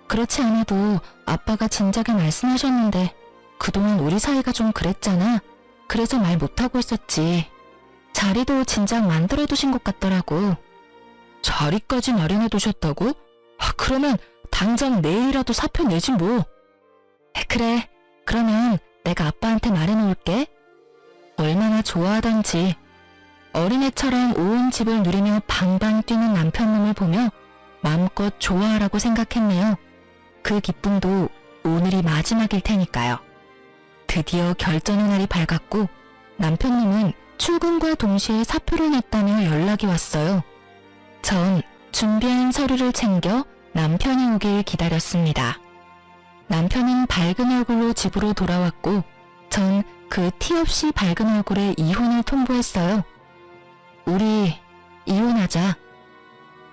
그렇지 않아도 아빠가 진작에 말씀하셨는데 그동안 우리 사이가 좀 그랬잖아. 그래서 말 못하고 있었지. 자리도 진작 만들어두신 것 같더라고. 자리까지 마련해두셨다고? 그러면 당장 내일이라도 사표 내지 뭐. 그래, 그러면 내가 아빠한테 말해놓을게. 얼마나 좋아하던지. 어린애처럼 온 집을 누리며 방방 뛰는 남편놈을 보며 마음껏 좋아하라고 생각했네요. 그 기쁨도 오늘이 마지막일 테니까요. 드디어 결전의 날이 밝았고 남편놈은 출근과 동시에 사표를 냈다며 연락이 왔어요. 전 준비한 서류를 챙겨 남편이 오길 기다렸습니다. 남편은 밝은 얼굴로 집으로 돌아왔고 전 그 티 없이 밝은 얼굴에 이혼을 통보했어요. 우리 이혼하자.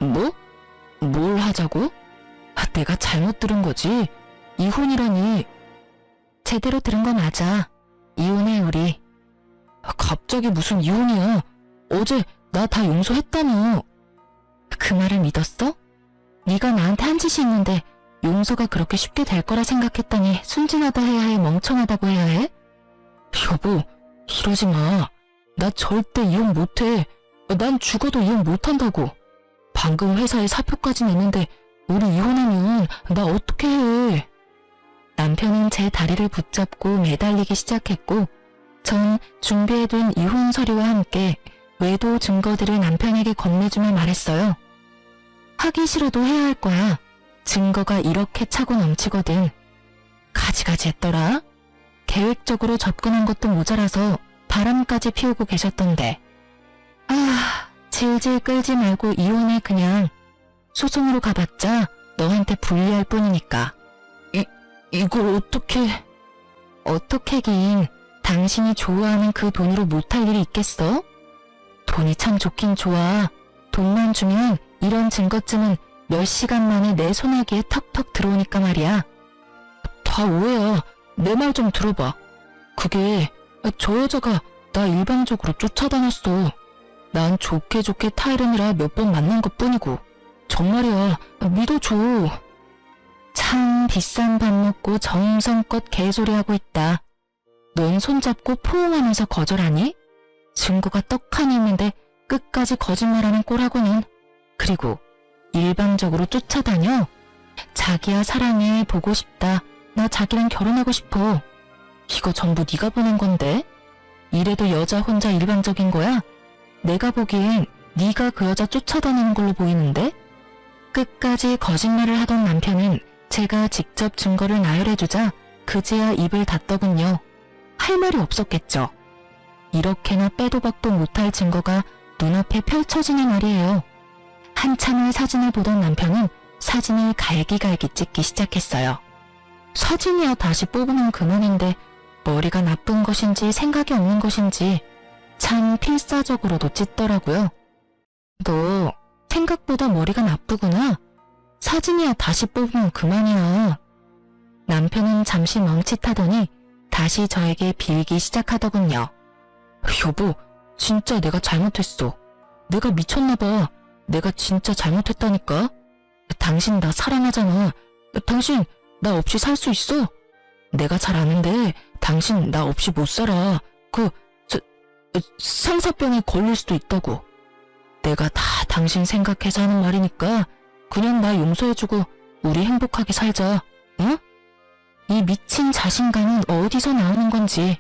뭐? 뭘 하자고? 내가 잘못 들은 거지. 이혼이라니. 제대로 들은 거 맞아. 이혼해 우리. 갑자기 무슨 이혼이야. 어제 나 다 용서했다며. 그 말을 믿었어? 네가 나한테 한 짓이 있는데 용서가 그렇게 쉽게 될 거라 생각했더니 순진하다 해야 해, 멍청하다고 해야 해? 여보, 이러지 마. 나 절대 이혼 못해. 난 죽어도 이혼 못한다고. 방금 회사에 사표까지 냈는데 우리 이혼하면 나 어떻게 해. 남편은 제 다리를 붙잡고 매달리기 시작했고 전 준비해둔 이혼 서류와 함께 외도 증거들을 남편에게 건네주며 말했어요. 하기 싫어도 해야 할 거야. 증거가 이렇게 차고 넘치거든. 가지가지 했더라. 계획적으로 접근한 것도 모자라서 바람까지 피우고 계셨던데. 질질 끌지 말고 이혼해 그냥. 소송으로 가봤자 너한테 불리할 뿐이니까. 이걸 어떻게... 어떻게긴 당신이 좋아하는 그 돈으로 못할 일이 있겠어? 돈이 참 좋긴 좋아. 돈만 주면 이런 증거쯤은 몇 시간 만에 내 소나기에 턱턱 들어오니까 말이야. 다 오해야. 내 말 좀 들어봐. 그게 저 여자가 나 일방적으로 쫓아다녔어. 난 좋게 타이르느라 몇 번 만난 것뿐이고. 정말이야. 믿어줘. 참 비싼 밥 먹고 정성껏 개소리하고 있다. 넌 손잡고 포옹하면서 거절하니? 증거가 떡하니 있는데 끝까지 거짓말하는 꼴하고는. 그리고 일방적으로 쫓아다녀? 자기야 사랑해, 보고 싶다. 나 자기랑 결혼하고 싶어. 이거 전부 네가 보낸 건데? 이래도 여자 혼자 일방적인 거야? 내가 보기엔 네가 그 여자 쫓아다니는 걸로 보이는데? 끝까지 거짓말을 하던 남편은 제가 직접 증거를 나열해주자 그제야 입을 닫더군요. 할 말이 없었겠죠. 이렇게나 빼도 박도 못할 증거가 눈앞에 펼쳐지니 말이에요. 한참을 사진을 보던 남편은 사진을 갈기갈기 찍기 시작했어요. 사진이야 다시 뽑으면 그만인데 머리가 나쁜 것인지 생각이 없는 것인지 참 필사적으로도 찢더라고요. 너 생각보다 머리가 나쁘구나. 사진이야 다시 뽑으면 그만이야. 남편은 잠시 멈칫하더니 다시 저에게 빌기 시작하더군요. 여보, 진짜 내가 잘못했어. 내가 미쳤나봐. 내가 진짜 잘못했다니까. 당신 나 사랑하잖아. 당신 나 없이 살 수 있어? 내가 잘 아는데 당신 나 없이 못 살아. 상사병에 걸릴 수도 있다고. 내가 다 당신 생각해서 하는 말이니까 그냥 나 용서해주고 우리 행복하게 살자. 응? 이 미친 자신감은 어디서 나오는 건지.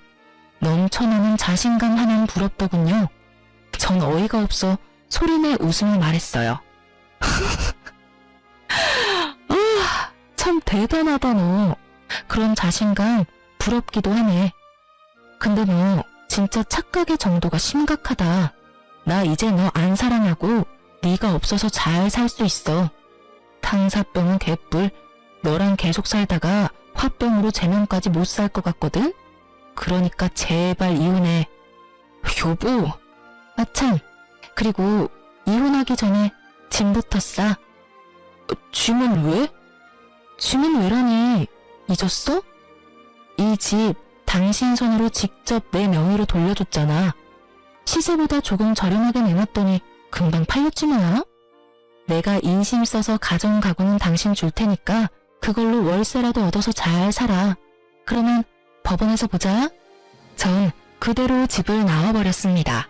넘쳐나는 자신감 하나는 부럽더군요. 전 어이가 없어 소리내 웃으며 말했어요. 참 대단하다 너. 그런 자신감 부럽기도 하네. 근데 너 진짜 착각의 정도가 심각하다. 나 이제 너 안 사랑하고 네가 없어서 잘 살 수 있어. 탕사병은 개뿔. 너랑 계속 살다가 화병으로 제명까지 못 살 것 같거든? 그러니까 제발 이혼해. 여보. 아참, 그리고 이혼하기 전에 짐부터 싸. 짐은 왜? 짐은 왜라니? 잊었어? 이 집 당신 손으로 직접 내 명의로 돌려줬잖아. 시세보다 조금 저렴하게 내놨더니 금방 팔렸지 뭐야? 내가 인심 써서 가정 가구는 당신 줄 테니까 그걸로 월세라도 얻어서 잘 살아. 그러면 법원에서 보자. 전 그대로 집을 나와버렸습니다.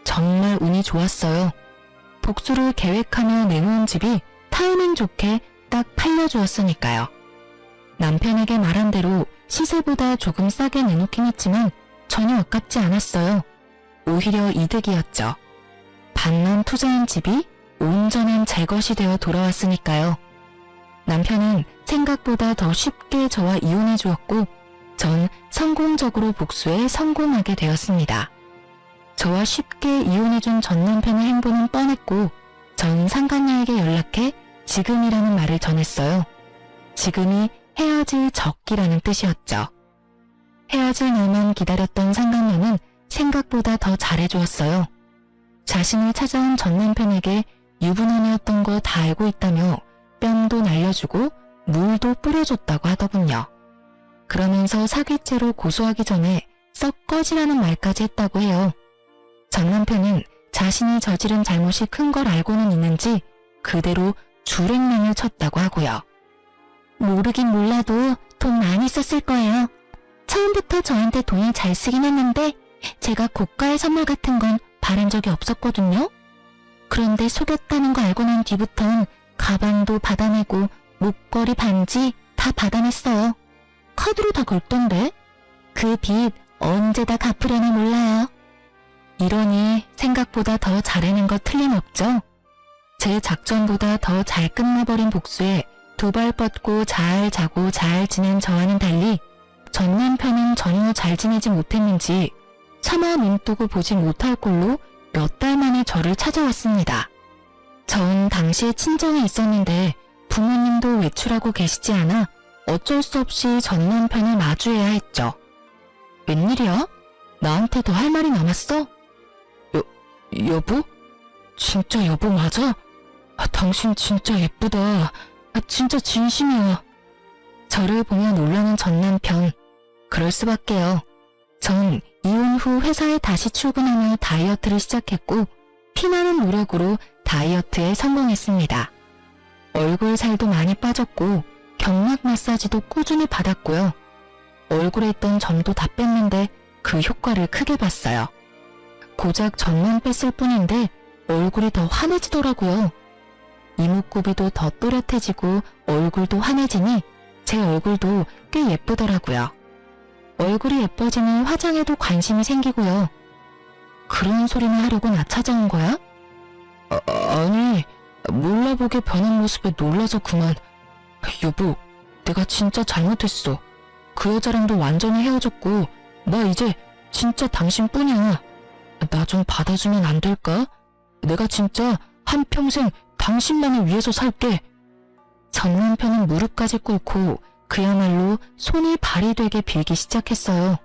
정말 운이 좋았어요. 복수를 계획하며 내놓은 집이 타이밍 좋게 딱 팔려주었으니까요. 남편에게 말한 대로 시세보다 조금 싸게 내놓긴 했지만 전혀 아깝지 않았어요. 오히려 이득이었죠. 반만 투자한 집이 온전한 제 것이 되어 돌아왔으니까요. 남편은 생각보다 더 쉽게 저와 이혼해 주었고 전 성공적으로 복수에 성공하게 되었습니다. 저와 쉽게 이혼해준 전 남편의 행보는 뻔했고 전 상간녀에게 연락해 지금이라는 말을 전했어요. 지금이 헤어질 적기라는 뜻이었죠. 헤어질 날만 기다렸던 상간녀는 생각보다 더 잘해주었어요. 자신을 찾아온 전 남편에게 유부남이었던 거 다 알고 있다며 뺨도 날려주고 물도 뿌려줬다고 하더군요. 그러면서 사기죄로 고소하기 전에 썩 꺼지라는 말까지 했다고 해요. 전 남편은 자신이 저지른 잘못이 큰 걸 알고는 있는지 그대로 줄행랑을 쳤다고 하고요. 모르긴 몰라도 돈 많이 썼을 거예요. 처음부터 저한테 돈을 잘 쓰긴 했는데 제가 고가의 선물 같은 건 바란 적이 없었거든요. 그런데 속였다는 거 알고 난 뒤부턴 가방도 받아내고 목걸이 반지 다 받아냈어요. 카드로 다 긁던데? 그 빚 언제 다 갚으려나 몰라요. 이러니 생각보다 더 잘해낸 거 틀림없죠? 제 작전보다 더 잘 끝나버린 복수에 두 발 뻗고 잘 자고 잘 지낸 저와는 달리 전 남편은 전혀 잘 지내지 못했는지 차마 눈뜨고 보지 못할 꼴로 몇 달 만에 저를 찾아왔습니다. 전 당시에 친정에 있었는데 부모님도 외출하고 계시지 않아 어쩔 수 없이 전 남편을 마주해야 했죠. 웬일이야? 나한테 더 할 말이 남았어? 여보? 진짜 여보 맞아? 당신 진짜 예쁘다. 진짜 진심이야. 저를 보며 놀라는 전 남편. 그럴 수밖에요. 전 이혼 후 회사에 다시 출근하며 다이어트를 시작했고 피나는 노력으로 다이어트에 성공했습니다. 얼굴 살도 많이 빠졌고 경락 마사지도 꾸준히 받았고요. 얼굴에 있던 점도 다 뺐는데 그 효과를 크게 봤어요. 고작 점만 뺐을 뿐인데 얼굴이 더 환해지더라고요. 이목구비도 더 또렷해지고 얼굴도 환해지니 제 얼굴도 꽤 예쁘더라고요. 얼굴이 예뻐지니 화장에도 관심이 생기고요. 그런 소리나 하려고 나 찾아온 거야? 아니, 몰라보게 변한 모습에 놀라서 그만. 여보, 내가 진짜 잘못했어. 그 여자랑도 완전히 헤어졌고 나 이제 진짜 당신뿐이야. 나 좀 받아주면 안 될까? 내가 진짜 한평생 당신만을 위해서 살게. 전 남편은 무릎까지 꿇고 그야말로 손이 발이 되게 빌기 시작했어요.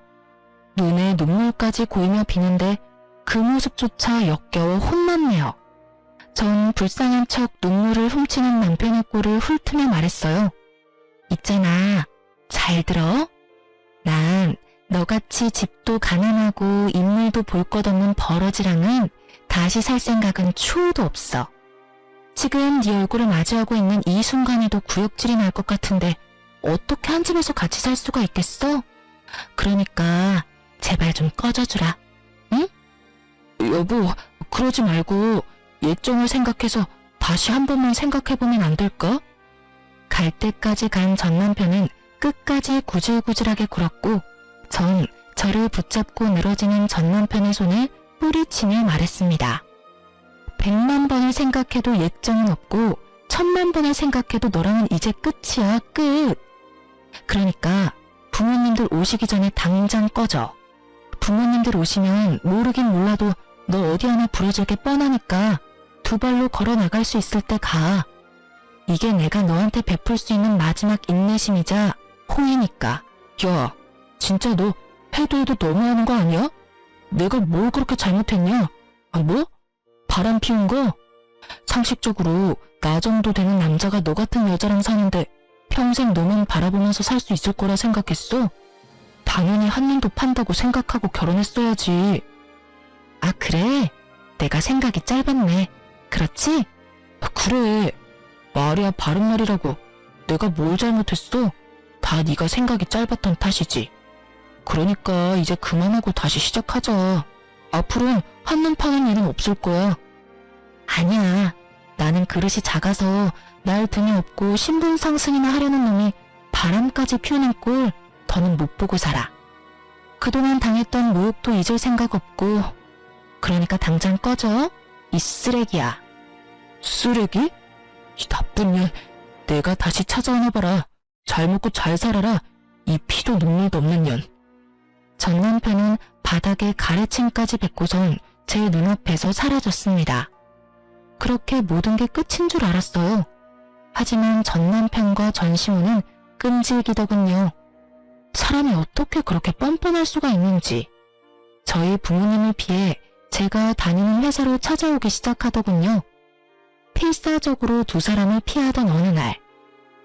눈에 눈물까지 고이며 비는데 그 모습조차 역겨워 혼났네요. 전 불쌍한 척 눈물을 훔치는 남편의 꼴을 훑으며 말했어요. 있잖아, 잘 들어? 난 너같이 집도 가난하고 인물도 볼 것 없는 버러지랑은 다시 살 생각은 추호도 없어. 지금 네 얼굴을 마주하고 있는 이 순간에도 구역질이 날 것 같은데 어떻게 한 집에서 같이 살 수가 있겠어? 그러니까 제발 좀 꺼져주라. 응? 여보, 그러지 말고 예정을 생각해서 다시 한 번만 생각해보면 안 될까? 갈 때까지 간 전 남편은 끝까지 구질구질하게 굴었고 전 저를 붙잡고 늘어지는 전 남편의 손을 뿌리치며 말했습니다. 100만 번을 생각해도 예정은 없고 1000만 번을 생각해도 너랑은 이제 끝이야, 끝. 그러니까 부모님들 오시기 전에 당장 꺼져. 부모님들 오시면 모르긴 몰라도 너 어디 하나 부러질 게 뻔하니까 두 발로 걸어 나갈 수 있을 때 가. 이게 내가 너한테 베풀 수 있는 마지막 인내심이자 호의니까. 야, 진짜 너 해도 너무하는 거 아니야? 내가 뭘 그렇게 잘못했냐? 뭐? 바람 피운 거? 상식적으로 나 정도 되는 남자가 너 같은 여자랑 사는데 평생 너만 바라보면서 살 수 있을 거라 생각했어? 당연히 한눈도 판다고 생각하고 결혼했어야지. 아, 그래? 내가 생각이 짧았네. 그렇지? 그래. 말이야 바른 말이라고. 내가 뭘 잘못했어? 다 네가 생각이 짧았던 탓이지. 그러니까 이제 그만하고 다시 시작하자. 앞으로는 한눈 파는 일은 없을 거야. 아니야. 나는 그릇이 작아서 날 등에 업고 신분 상승이나 하려는 놈이 바람까지 피우는 꼴 더는 못 보고 살아. 그동안 당했던 모욕도 잊을 생각 없고. 그러니까 당장 꺼져. 이 쓰레기야. 쓰레기? 이 나쁜 년. 내가 다시 찾아오나 봐라. 잘 먹고 잘 살아라. 이 피도 눈물도 없는 년. 전 남편은 바닥에 가래침까지 뱉고선 제 눈앞에서 사라졌습니다. 그렇게 모든 게 끝인 줄 알았어요. 하지만 전 남편과 전 시모는 끈질기더군요. 사람이 어떻게 그렇게 뻔뻔할 수가 있는지. 저희 부모님을 피해 제가 다니는 회사로 찾아오기 시작하더군요. 필사적으로 두 사람을 피하던 어느 날,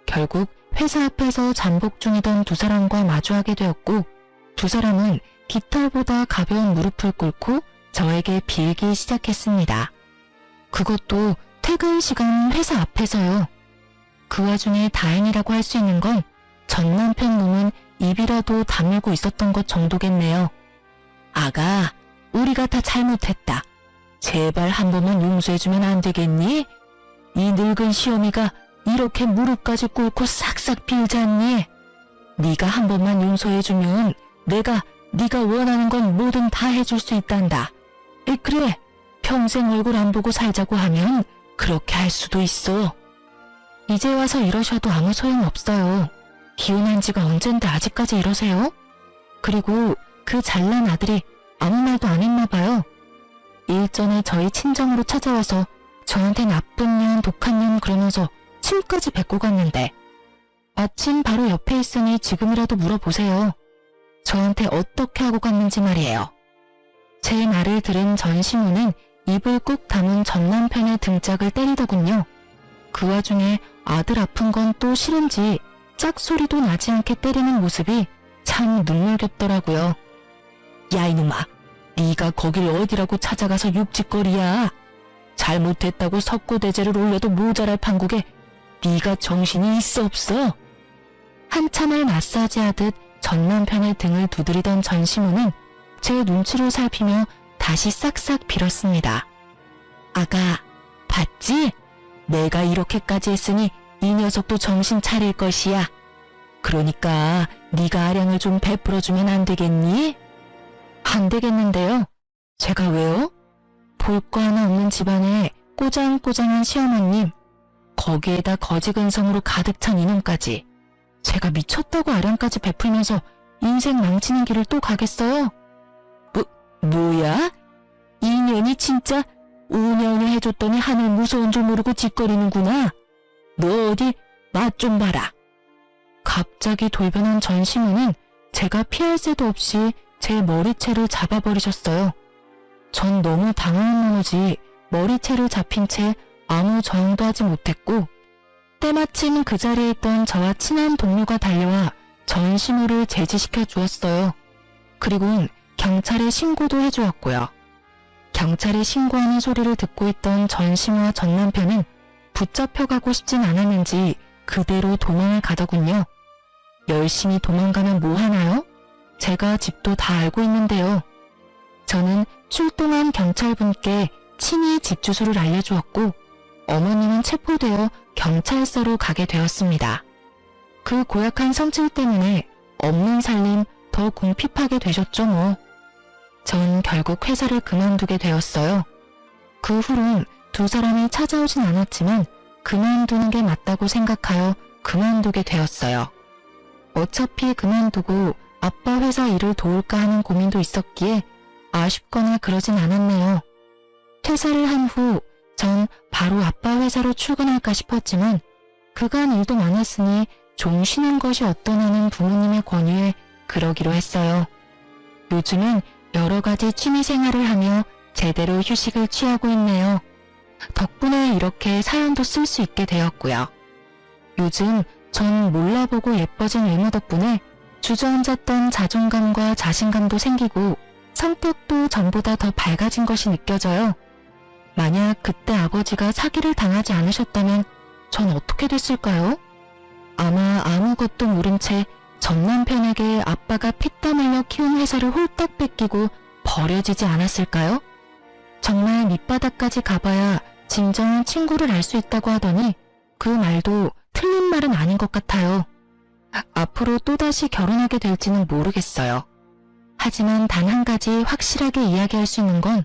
결국 회사 앞에서 잠복 중이던 두 사람과 마주하게 되었고, 두 사람은 깃털보다 가벼운 무릎을 꿇고 저에게 빌기 시작했습니다. 그것도 퇴근 시간 회사 앞에서요. 그 와중에 다행이라고 할 수 있는 건 전 남편 놈은 입이라도 다물고 있었던 것 정도겠네요. 아가, 우리가 다 잘못했다. 제발 한 번만 용서해주면 안 되겠니? 이 늙은 시어미가 이렇게 무릎까지 꿇고 싹싹 빌잖니? 네가 한 번만 용서해주면 내가 네가 원하는 건 뭐든 다 해줄 수 있단다. 그래, 평생 얼굴 안 보고 살자고 하면 그렇게 할 수도 있어. 이제 와서 이러셔도 아무 소용없어요. 이혼한 지가 언젠데 아직까지 이러세요? 그리고 그 잘난 아들이 아무 말도 안 했나 봐요. 일전에 저희 친정으로 찾아와서 저한테 나쁜 년, 독한 년 그러면서 침까지 뱉고 갔는데 마침 바로 옆에 있으니 지금이라도 물어보세요. 저한테 어떻게 하고 갔는지 말이에요. 제 말을 들은 전 시모는 입을 꾹 다문 전 남편의 등짝을 때리더군요. 그 와중에 아들 아픈 건 또 싫은지 짝소리도 나지 않게 때리는 모습이 참 눈물겹더라고요. 야 이놈아, 네가 거길 어디라고 찾아가서 육짓거리야. 잘못했다고 석고대죄를 올려도 모자랄 판국에 네가 정신이 있어 없어? 한참을 마사지하듯 전 남편의 등을 두드리던 전 시모는 제 눈치를 살피며 다시 싹싹 빌었습니다. 아가, 봤지? 내가 이렇게까지 했으니 이 녀석도 정신 차릴 것이야. 그러니까 네가 아량을 좀 베풀어주면 안 되겠니? 안 되겠는데요. 제가 왜요? 볼 거 하나 없는 집안에 꼬장꼬장한 시어머님, 거기에다 거지근성으로 가득 찬 이놈까지. 제가 미쳤다고 아량까지 베풀면서 인생 망치는 길을 또 가겠어요? 뭐야? 이 년이 진짜 우냐우냐 해줬더니 하늘 무서운 줄 모르고 짓거리는구나. 너 어디 맛 좀 봐라. 갑자기 돌변한 전 시모는 제가 피할 새도 없이 제 머리채를 잡아버리셨어요. 전 너무 당황한 나머지 머리채를 잡힌 채 아무 저항도 하지 못했고, 때마침 그 자리에 있던 저와 친한 동료가 달려와 전 시모를 제지시켜 주었어요. 그리고는 경찰에 신고도 해주었고요. 경찰에 신고하는 소리를 듣고 있던 전 시모와 전 남편은 붙잡혀가고 싶진 않았는지 그대로 도망을 가더군요. 열심히 도망가면 뭐하나요? 제가 집도 다 알고 있는데요. 저는 출동한 경찰분께 친히 집 주소를 알려주었고, 어머님은 체포되어 경찰서로 가게 되었습니다. 그 고약한 성질 때문에 없는 살림 더 궁핍하게 되셨죠 뭐. 전 결국 회사를 그만두게 되었어요. 그 후론 두 사람이 찾아오진 않았지만 그만두는 게 맞다고 생각하여 그만두게 되었어요. 어차피 그만두고 아빠 회사 일을 도울까 하는 고민도 있었기에 아쉽거나 그러진 않았네요. 퇴사를 한 후 전 바로 아빠 회사로 출근할까 싶었지만 그간 일도 많았으니 좀 쉬는 것이 어떠냐는 부모님의 권유에 그러기로 했어요. 요즘은 여러 가지 취미 생활을 하며 제대로 휴식을 취하고 있네요. 덕분에 이렇게 사연도 쓸 수 있게 되었고요. 요즘 전 몰라보고 예뻐진 외모 덕분에 주저앉았던 자존감과 자신감도 생기고 성격도 전보다 더 밝아진 것이 느껴져요. 만약 그때 아버지가 사기를 당하지 않으셨다면 전 어떻게 됐을까요? 아마 아무것도 모른 채 전 남편에게 아빠가 피땀 흘려 키운 회사를 홀딱 뺏기고 버려지지 않았을까요? 정말 밑바닥까지 가봐야 진정한 친구를 알 수 있다고 하더니 그 말도 틀린 말은 아닌 것 같아요. 앞으로 또다시 결혼하게 될지는 모르겠어요. 하지만 단 한 가지 확실하게 이야기할 수 있는 건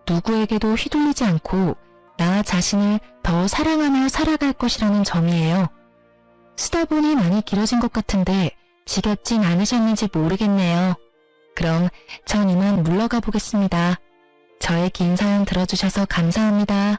누구에게도 휘둘리지 않고 나 자신을 더 사랑하며 살아갈 것이라는 점이에요. 쓰다 보니 많이 길어진 것 같은데 지겹진 않으셨는지 모르겠네요. 그럼 전 이만 물러가 보겠습니다. 저의 긴 사연 들어주셔서 감사합니다.